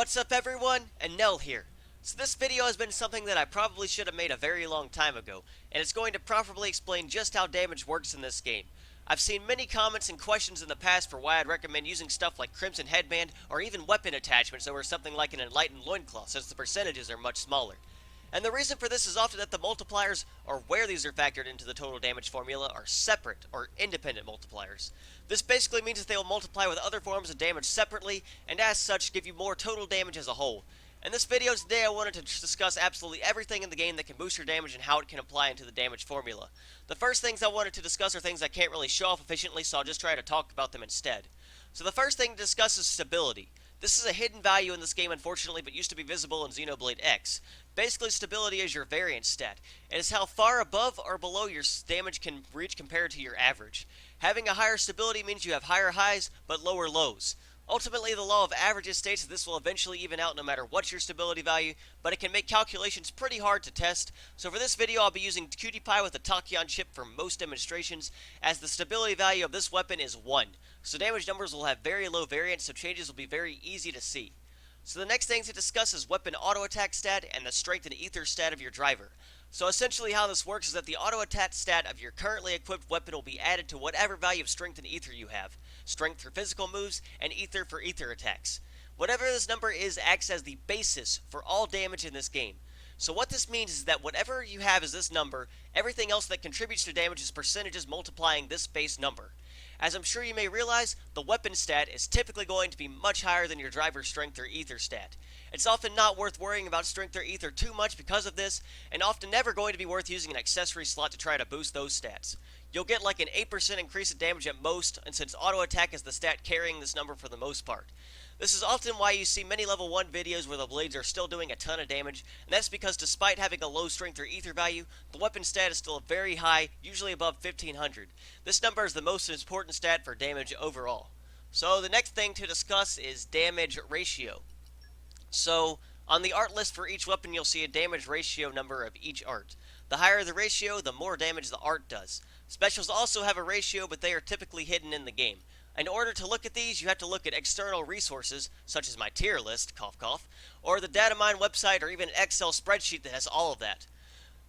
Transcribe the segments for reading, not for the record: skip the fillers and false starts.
What's up everyone? Enel here. So this video has been something that I probably should have made a very long time ago, and it's going to properly explain just how damage works in this game. I've seen many comments and questions in the past for why I'd recommend using stuff like Crimson Headband or even weapon attachments over something like an Enlightened Loincloth, since the percentages are much smaller. And the reason for this is often that the multipliers, or where these are factored into the total damage formula, are separate, or independent multipliers. This basically means that they will multiply with other forms of damage separately, and as such give you more total damage as a whole. In this video today I wanted to discuss absolutely everything in the game that can boost your damage and how it can apply into the damage formula. The first things I wanted to discuss are things I can't really show off efficiently, so I'll just try to talk about them instead. So the first thing to discuss is stability. This is a hidden value in this game, unfortunately, but used to be visible in Xenoblade X. Basically, stability is your variance stat. It is how far above or below your damage can reach compared to your average. Having a higher stability means you have higher highs, but lower lows. Ultimately, the law of averages states that this will eventually even out no matter what's your stability value, but it can make calculations pretty hard to test. So for this video, I'll be using QT with the Tachyon chip for most demonstrations, as the stability value of this weapon is 1. So damage numbers will have very low variance, so changes will be very easy to see. So the next thing to discuss is weapon auto attack stat and the strength and ether stat of your driver. So essentially how this works is that the auto attack stat of your currently equipped weapon will be added to whatever value of strength and ether you have. Strength for physical moves and ether for ether attacks. Whatever this number is acts as the basis for all damage in this game. So what this means is that whatever you have is this number, everything else that contributes to damage is percentages multiplying this base number. As I'm sure you may realize, the weapon stat is typically going to be much higher than your driver's strength or ether stat. It's often not worth worrying about strength or ether too much because of this, and often never going to be worth using an accessory slot to try to boost those stats. You'll get like an 8% increase in damage at most, and since auto attack is the stat carrying this number for the most part. This is often why you see many level 1 videos where the blades are still doing a ton of damage, and that's because despite having a low strength or ether value, the weapon stat is still very high, usually above 1500. This number is the most important stat for damage overall. So the next thing to discuss is damage ratio. So on the art list for each weapon you'll see a damage ratio number of each art. The higher the ratio, the more damage the art does. Specials also have a ratio, but they are typically hidden in the game. In order to look at these, you have to look at external resources, such as my tier list, cough cough, or the datamine website, or even an Excel spreadsheet that has all of that.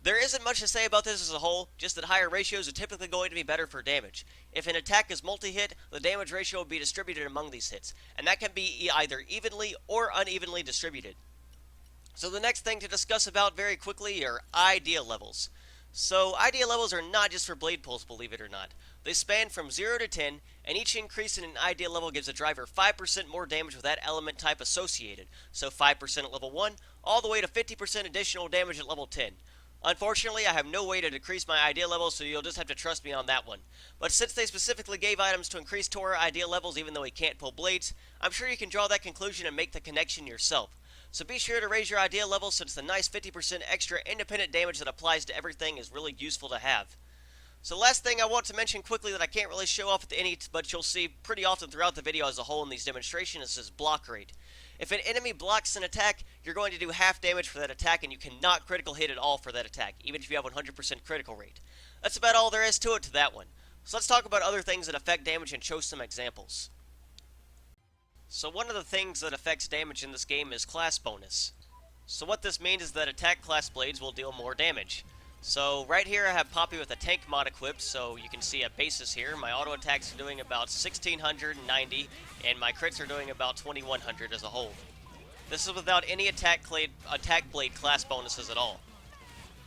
There isn't much to say about this as a whole, just that higher ratios are typically going to be better for damage. If an attack is multi-hit, the damage ratio will be distributed among these hits, and that can be either evenly or unevenly distributed. So the next thing to discuss about very quickly are idea levels. So idea levels are not just for blade pulls, believe it or not. They span from 0 to 10, and each increase in an idea level gives a driver 5% more damage with that element type associated. So 5% at level 1, all the way to 50% additional damage at level 10. Unfortunately, I have no way to decrease my idea levels, so you'll just have to trust me on that one. But since they specifically gave items to increase Torna idea levels even though he can't pull blades, I'm sure you can draw that conclusion and make the connection yourself. So be sure to raise your idea level, since the nice 50% extra independent damage that applies to everything is really useful to have. So last thing I want to mention quickly that I can't really show off at any, but you'll see pretty often throughout the video as a whole in these demonstrations, is block rate. If an enemy blocks an attack, you're going to do half damage for that attack, and you cannot critical hit at all for that attack, even if you have 100% critical rate. That's about all there is to it to that one. So let's talk about other things that affect damage and show some examples. So one of the things that affects damage in this game is class bonus. So what this means is that attack class blades will deal more damage. So right here I have Poppy with a tank mod equipped, so you can see a basis here. My auto attacks are doing about 1690, and my crits are doing about 2100 as a whole. This is without any attack blade class bonuses at all.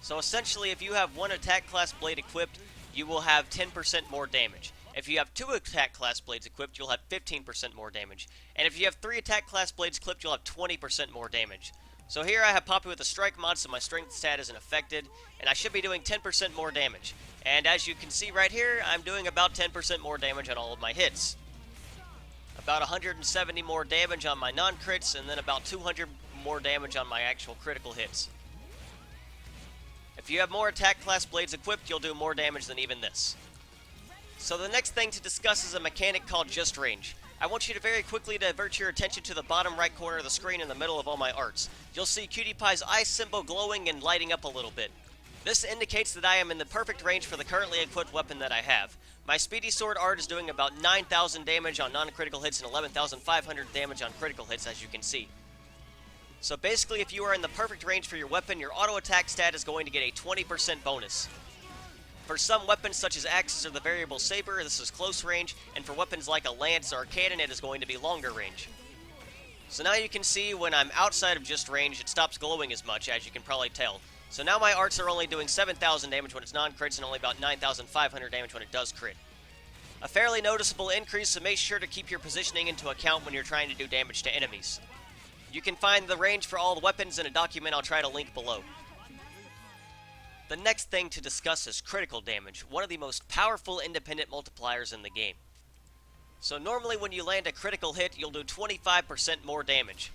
So essentially, if you have one attack class blade equipped, you will have 10% more damage. If you have 2 attack class blades equipped, you'll have 15% more damage. And if you have 3 attack class blades equipped, you'll have 20% more damage. So here I have Poppy with a strike mod, so my strength stat isn't affected, and I should be doing 10% more damage. And as you can see right here, I'm doing about 10% more damage on all of my hits. About 170 more damage on my non-crits, and then about 200 more damage on my actual critical hits. If you have more attack class blades equipped, you'll do more damage than even this. So the next thing to discuss is a mechanic called Just Range. I want you to very quickly divert your attention to the bottom right corner of the screen in the middle of all my arts. You'll see QT's eye symbol glowing and lighting up a little bit. This indicates that I am in the perfect range for the currently equipped weapon that I have. My Speedy Sword art is doing about 9,000 damage on non-critical hits and 11,500 damage on critical hits, as you can see. So basically, if you are in the perfect range for your weapon, your auto attack stat is going to get a 20% bonus. For some weapons such as axes or the variable saber, this is close range, and for weapons like a lance or a cannon, it is going to be longer range. So now you can see when I'm outside of just range, it stops glowing as much, as you can probably tell. So now my arts are only doing 7,000 damage when it's non-crits and only about 9,500 damage when it does crit. A fairly noticeable increase, so make sure to keep your positioning into account when you're trying to do damage to enemies. You can find the range for all the weapons in a document I'll try to link below. The next thing to discuss is critical damage, one of the most powerful independent multipliers in the game. So normally when you land a critical hit, you'll do 25% more damage.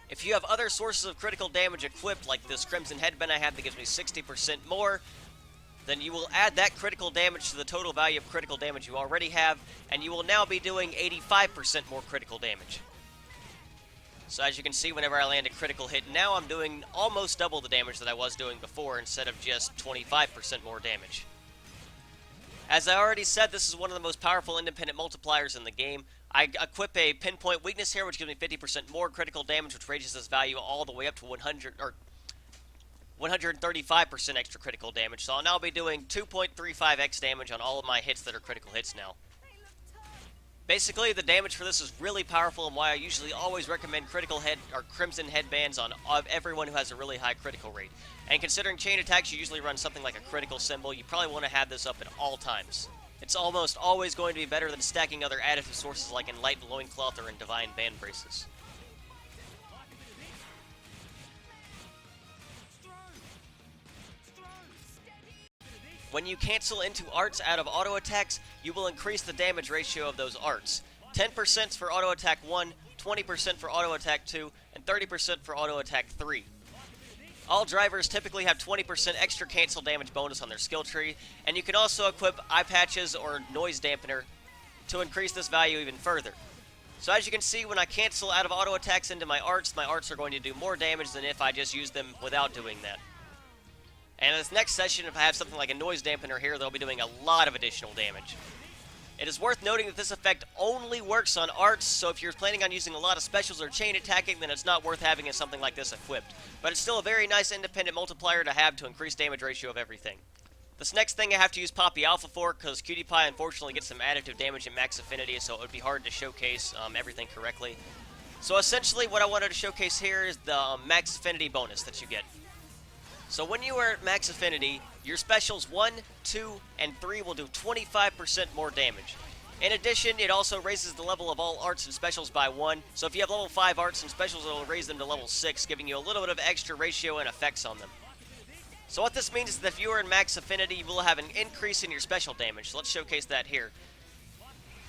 If you have other sources of critical damage equipped, like this Crimson Headband I have that gives me 60% more, then you will add that critical damage to the total value of critical damage you already have, and you will now be doing 85% more critical damage. So as you can see, whenever I land a critical hit, now I'm doing almost double the damage that I was doing before instead of just 25% more damage. As I already said, this is one of the most powerful independent multipliers in the game. I equip a pinpoint weakness here, which gives me 50% more critical damage, which raises this value all the way up to 135% extra critical damage. So I'll now be doing 2.35x damage on all of my hits that are critical hits now. Basically, the damage for this is really powerful, and why I usually always recommend critical head or Crimson Headbands on everyone who has a really high critical rate. And considering chain attacks, you usually run something like a critical symbol, you probably want to have this up at all times. It's almost always going to be better than stacking other additive sources like Enlightened Loincloth or in Divine Band Braces. When you cancel into arts out of auto attacks, you will increase the damage ratio of those arts. 10% for auto attack 1, 20% for auto attack 2, and 30% for auto attack 3. All drivers typically have 20% extra cancel damage bonus on their skill tree, and you can also equip eye patches or noise dampener to increase this value even further. So as you can see, when I cancel out of auto attacks into my arts are going to do more damage than if I just use them without doing that. And in this next session, if I have something like a noise dampener here, they'll be doing a lot of additional damage. It is worth noting that this effect only works on arts, so if you're planning on using a lot of specials or chain attacking, then it's not worth having something like this equipped. But it's still a very nice independent multiplier to have to increase damage ratio of everything. This next thing I have to use Poppy Alpha for, because Cutie Pie unfortunately gets some additive damage at max affinity, so it would be hard to showcase everything correctly. So essentially what I wanted to showcase here is the max affinity bonus that you get. So when you are at max affinity, your specials 1, 2, and 3 will do 25% more damage. In addition, it also raises the level of all arts and specials by 1, so if you have level 5 arts and specials, it will raise them to level 6, giving you a little bit of extra ratio and effects on them. So what this means is that if you are in max affinity, you will have an increase in your special damage. So let's showcase that here.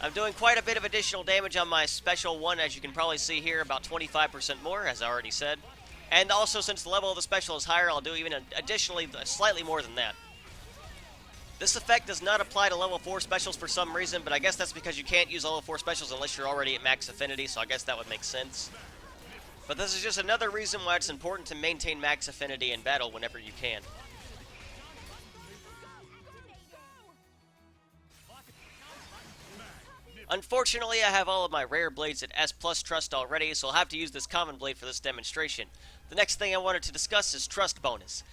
I'm doing quite a bit of additional damage on my special 1, as you can probably see here, about 25% more, as I already said. And also, since the level of the special is higher, I'll do even additionally slightly more than that. This effect does not apply to level 4 specials for some reason, but I guess that's because you can't use level 4 specials unless you're already at max affinity, so I guess that would make sense. But this is just another reason why it's important to maintain max affinity in battle whenever you can. Unfortunately, I have all of my rare blades at S+ trust already, so I'll have to use this common blade for this demonstration. The next thing I wanted to discuss is trust bonus.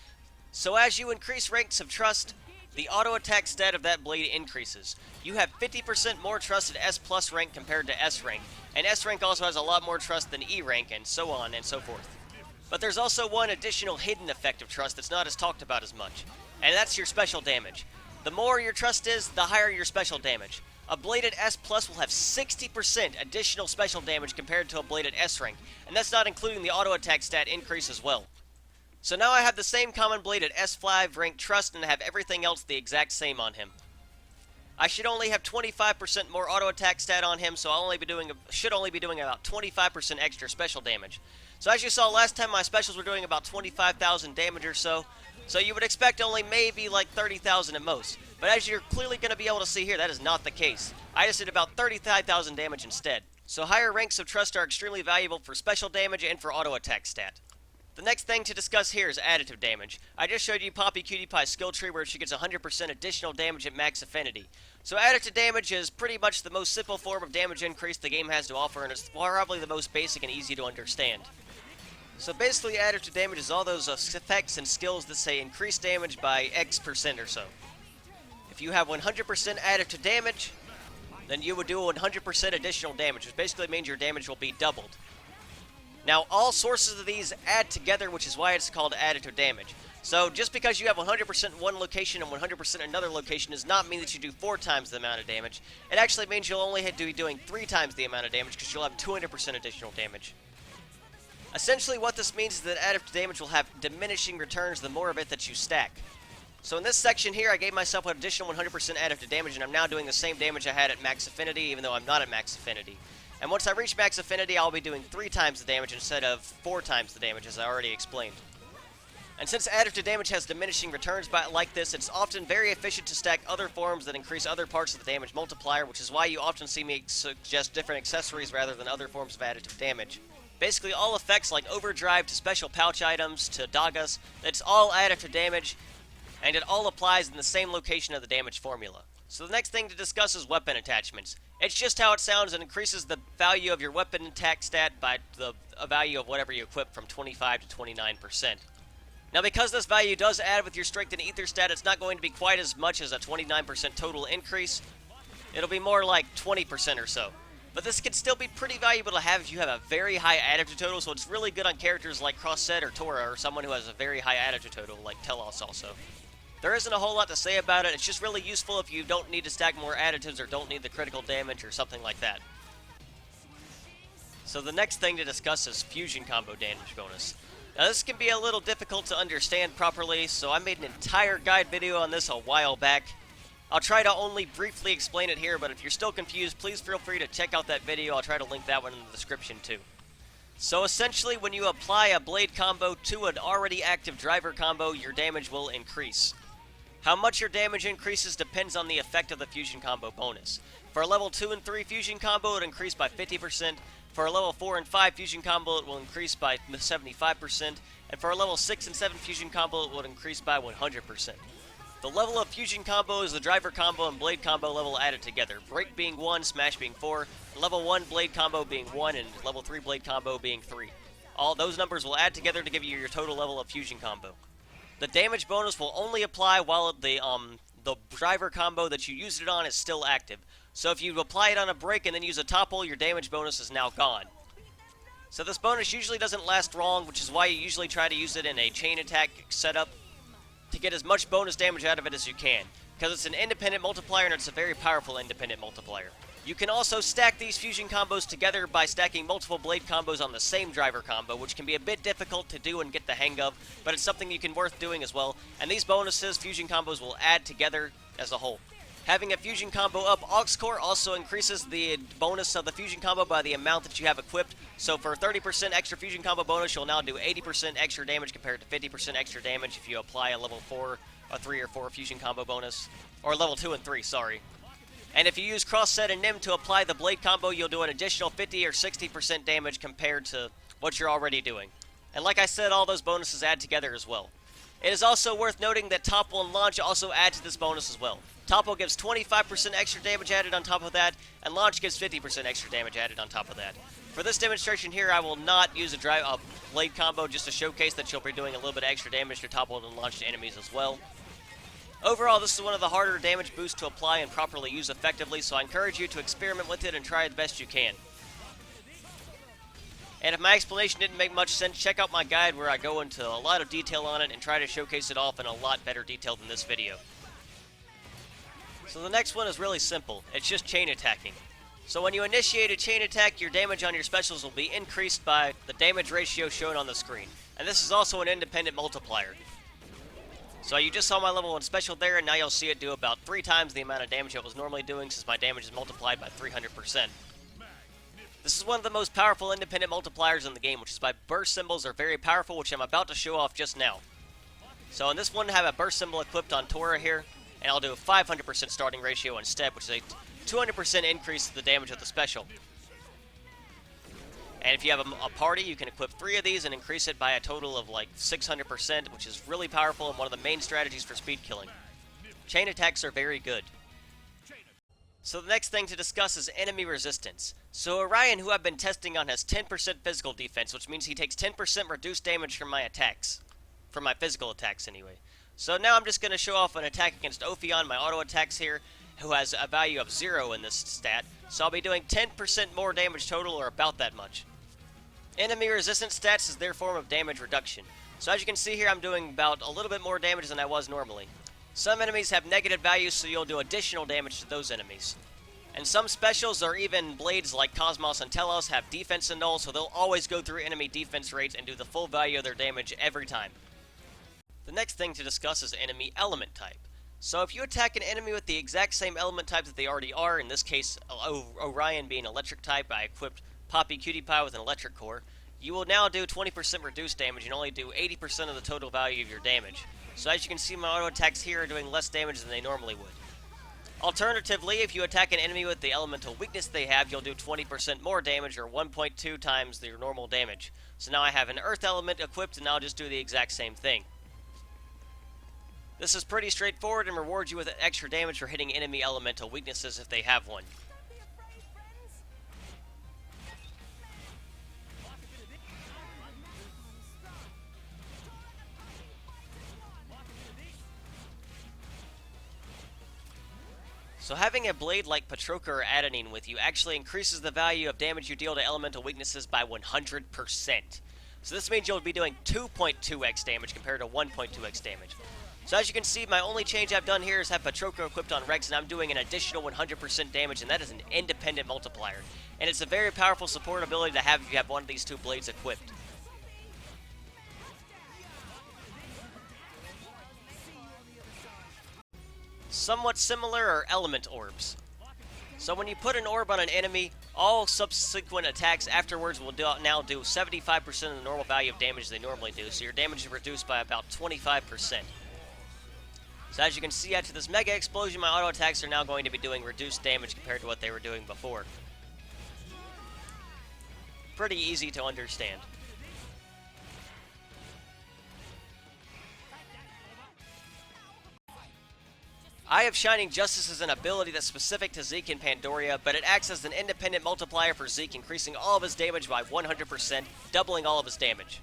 So as you increase ranks of trust, the auto attack stat of that blade increases. You have 50% more trust at S+ rank compared to S rank, and S rank also has a lot more trust than E rank, and so on and so forth. But there's also one additional hidden effect of trust that's not as talked about as much, and that's your special damage. The more your trust is, the higher your special damage. A blade at S+ will have 60% additional special damage compared to a blade at S rank, and that's not including the auto attack stat increase as well. So now I have the same common blade at S5 rank trust and have everything else the exact same on him. I should only have 25% more auto attack stat on him, so should only be doing about 25% extra special damage. So as you saw last time, my specials were doing about 25,000 damage or so. So you would expect only maybe like 30,000 at most. But as you're clearly going to be able to see here, that is not the case. I just did about 35,000 damage instead. So higher ranks of trust are extremely valuable for special damage and for auto attack stat. The next thing to discuss here is additive damage. I just showed you Poppy Cutie Pie's skill tree where she gets 100% additional damage at max affinity. So additive damage is pretty much the most simple form of damage increase the game has to offer, and it's probably the most basic and easy to understand. So basically additive damage is all those effects and skills that say increase damage by X% or so. If you have 100% additive damage, then you would do 100% additional damage, which basically means your damage will be doubled. Now, all sources of these add together, which is why it's called additive damage. So, just because you have 100% in one location and 100% in another location does not mean that you do 4 times the amount of damage. It actually means you'll only have to be doing 3 times the amount of damage because you'll have 200% additional damage. Essentially, what this means is that additive damage will have diminishing returns the more of it that you stack. So in this section here, I gave myself an additional 100% additive damage, and I'm now doing the same damage I had at max affinity, even though I'm not at max affinity. And once I reach max affinity, I'll be doing 3 times the damage instead of 4 times the damage, as I already explained. And since additive damage has diminishing returns like this, it's often very efficient to stack other forms that increase other parts of the damage multiplier, which is why you often see me suggest different accessories rather than other forms of additive damage. Basically, all effects like overdrive to special pouch items to dagas, it's all additive damage, and it all applies in the same location of the damage formula. So the next thing to discuss is weapon attachments. It's just how it sounds and increases the value of your weapon attack stat by the value of whatever you equip from 25 to 29%. Now because this value does add with your strength and ether stat, it's not going to be quite as much as a 29% total increase. It'll be more like 20% or so. But this can still be pretty valuable to have if you have a very high additive total, so it's really good on characters like Crossset or Torna, or someone who has a very high additive total, like Telos also. There isn't a whole lot to say about it, it's just really useful if you don't need to stack more additives or don't need the critical damage or something like that. So the next thing to discuss is fusion combo damage bonus. Now this can be a little difficult to understand properly, so I made an entire guide video on this a while back. I'll try to only briefly explain it here, but if you're still confused, please feel free to check out that video. I'll try to link that one in the description too. So essentially, when you apply a blade combo to an already active driver combo, your damage will increase. How much your damage increases depends on the effect of the fusion combo bonus. For a level 2 and 3 fusion combo, it will increase by 50%. For a level 4 and 5 fusion combo, it will increase by 75%. And for a level 6 and 7 fusion combo, it will increase by 100%. The level of fusion combo is the driver combo and blade combo level added together. Break being 1, smash being 4, level 1 blade combo being 1, and level 3 blade combo being 3. All those numbers will add together to give you your total level of fusion combo. The damage bonus will only apply while the driver combo that you used it on is still active. So if you apply it on a break and then use a topple, your damage bonus is now gone. So this bonus usually doesn't last long, which is why you usually try to use it in a chain attack setup to get as much bonus damage out of it as you can, because it's an independent multiplier and it's a very powerful independent multiplier. You can also stack these fusion combos together by stacking multiple blade combos on the same driver combo, which can be a bit difficult to do and get the hang of, but it's something you can worth doing as well, and these bonuses, fusion combos, will add together as a whole. Having a fusion combo up aux core also increases the bonus of the fusion combo by the amount that you have equipped. So for 30% extra fusion combo bonus, you'll now do 80% extra damage compared to 50% extra damage if you apply a level 4, a 3 or 4 fusion combo bonus. Or level 2 and 3, sorry. And if you use Crossset and Nim to apply the blade combo, you'll do an additional 50 or 60% damage compared to what you're already doing. And like I said, all those bonuses add together as well. It is also worth noting that Topple and Launch also add to this bonus as well. Topple gives 25% extra damage added on top of that, and Launch gives 50% extra damage added on top of that. For this demonstration here, I will not use a blade combo just to showcase that you'll be doing a little bit of extra damage to Topple and Launch to enemies as well. Overall, this is one of the harder damage boosts to apply and properly use effectively, so I encourage you to experiment with it and try the best you can. And if my explanation didn't make much sense, check out my guide where I go into a lot of detail on it and try to showcase it off in a lot better detail than this video. So the next one is really simple. It's just chain attacking. So when you initiate a chain attack, your damage on your specials will be increased by the damage ratio shown on the screen. And this is also an independent multiplier. So you just saw my level 1 special there, and now you'll see it do about 3 times the amount of damage it was normally doing since my damage is multiplied by 300%. This is one of the most powerful independent multipliers in the game, which is why burst symbols are very powerful, which I'm about to show off just now. So in this one, I have a burst symbol equipped on Torna here, and I'll do a 500% starting ratio instead, which is a 200% increase to the damage of the special. And if you have a party, you can equip 3 of these and increase it by a total of like 600%, which is really powerful and one of the main strategies for speed killing. Chain attacks are very good. So the next thing to discuss is enemy resistance. So Orion, who I've been testing on, has 10% physical defense, which means he takes 10% reduced damage from my attacks. From my physical attacks, anyway. So now I'm just going to show off an attack against Ophion, my auto attacks here, who has a value of 0 in this stat. So I'll be doing 10% more damage total, or about that much. Enemy resistance stats is their form of damage reduction. So as you can see here, I'm doing about a little bit more damage than I was normally. Some enemies have negative values, so you'll do additional damage to those enemies. And some specials, or even blades like Cosmos and Telos, have defense Enel, so they'll always go through enemy defense rates and do the full value of their damage every time. The next thing to discuss is enemy element type. So if you attack an enemy with the exact same element type that they already are, in this case Orion being electric type, I equipped Poppy Cutie Pie with an electric core, you will now do 20% reduced damage and only do 80% of the total value of your damage. So as you can see, my auto attacks here are doing less damage than they normally would. Alternatively, if you attack an enemy with the elemental weakness they have, you'll do 20% more damage, or 1.2 times their normal damage. So now I have an earth element equipped, and I'll just do the exact same thing. This is pretty straightforward and rewards you with extra damage for hitting enemy elemental weaknesses if they have one. So having a blade like Patroka or Adenine with you actually increases the value of damage you deal to elemental weaknesses by 100%. So this means you'll be doing 2.2x damage compared to 1.2x damage. So as you can see, my only change I've done here is have Patroka equipped on Rex, and I'm doing an additional 100% damage, and that is an independent multiplier. And it's a very powerful support ability to have if you have one of these two blades equipped. Somewhat similar are element orbs. So when you put an orb on an enemy, all subsequent attacks afterwards will now do 75% of the normal value of damage they normally do, so your damage is reduced by about 25%. So as you can see, after this mega explosion, my auto attacks are now going to be doing reduced damage compared to what they were doing before. Pretty easy to understand. Eye of Shining Justice is an ability that's specific to Zeke and Pandoria, but it acts as an independent multiplier for Zeke, increasing all of his damage by 100%, doubling all of his damage.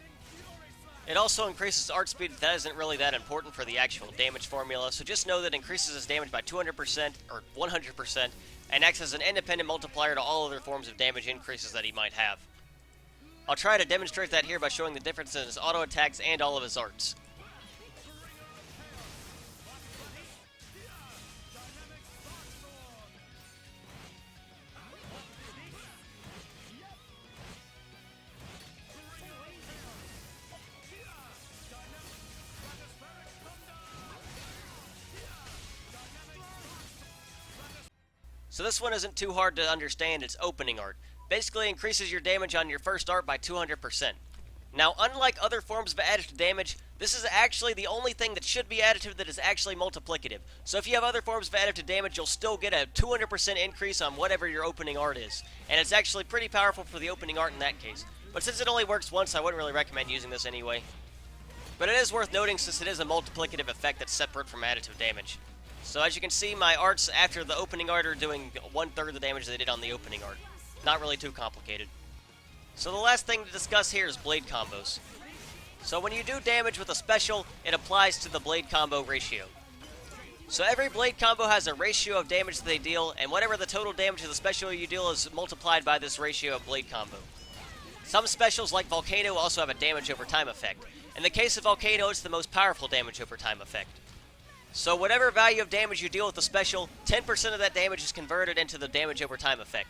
It also increases art speed, but that isn't really that important for the actual damage formula, so just know that it increases his damage by 200% or 100%, and acts as an independent multiplier to all other forms of damage increases that he might have. I'll try to demonstrate that here by showing the difference in his auto attacks and all of his arts. So this one isn't too hard to understand. It's opening art. Basically increases your damage on your first art by 200%. Now, unlike other forms of additive damage, this is actually the only thing that should be additive that is actually multiplicative. So if you have other forms of additive damage, you'll still get a 200% increase on whatever your opening art is. And it's actually pretty powerful for the opening art in that case. But since it only works once, I wouldn't really recommend using this anyway. But it is worth noting since it is a multiplicative effect that's separate from additive damage. So as you can see, my arts after the opening art are doing 1/3 of the damage they did on the opening art. Not really too complicated. So the last thing to discuss here is blade combos. So when you do damage with a special, it applies to the blade combo ratio. So every blade combo has a ratio of damage that they deal, and whatever the total damage of the special you deal is multiplied by this ratio of blade combo. Some specials like Volcano also have a damage over time effect. In the case of Volcano, it's the most powerful damage over time effect. So whatever value of damage you deal with the special, 10% of that damage is converted into the damage over time effect.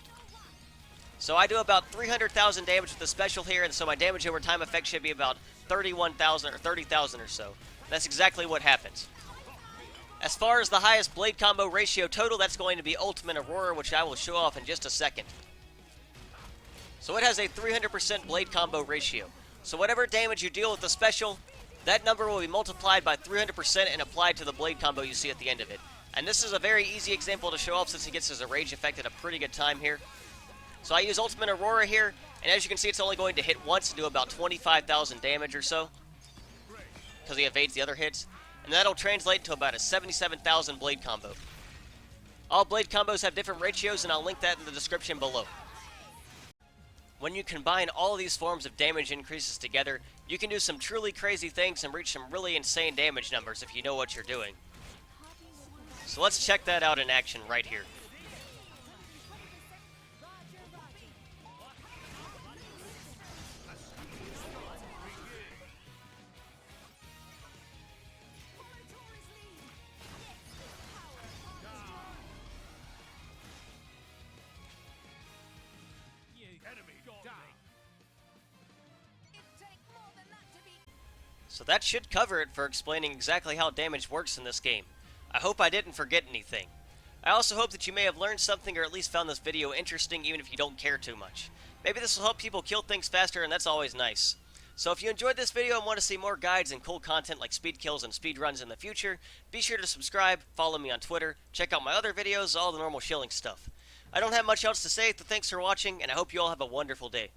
So I do about 300,000 damage with the special here, and so my damage over time effect should be about 31,000 or 30,000 or so. That's exactly what happens. As far as the highest blade combo ratio total, that's going to be Ultimate Aurora, which I will show off in just a second. So it has a 300% blade combo ratio. So whatever damage you deal with the special, that number will be multiplied by 300% and applied to the blade combo you see at the end of it. And this is a very easy example to show off since he gets his rage effect at a pretty good time here. So I use Ultimate Aurora here, and as you can see, it's only going to hit once and do about 25,000 damage or so, because he evades the other hits. And that'll translate to about a 77,000 blade combo. All blade combos have different ratios, and I'll link that in the description below. When you combine all of these forms of damage increases together, you can do some truly crazy things and reach some really insane damage numbers if you know what you're doing. So let's check that out in action right here. So that should cover it for explaining exactly how damage works in this game. I hope I didn't forget anything. I also hope that you may have learned something or at least found this video interesting even if you don't care too much. Maybe this will help people kill things faster, and that's always nice. So if you enjoyed this video and want to see more guides and cool content like speed kills and speedruns in the future, be sure to subscribe, follow me on Twitter, check out my other videos, all the normal shilling stuff. I don't have much else to say, so thanks for watching, and I hope you all have a wonderful day.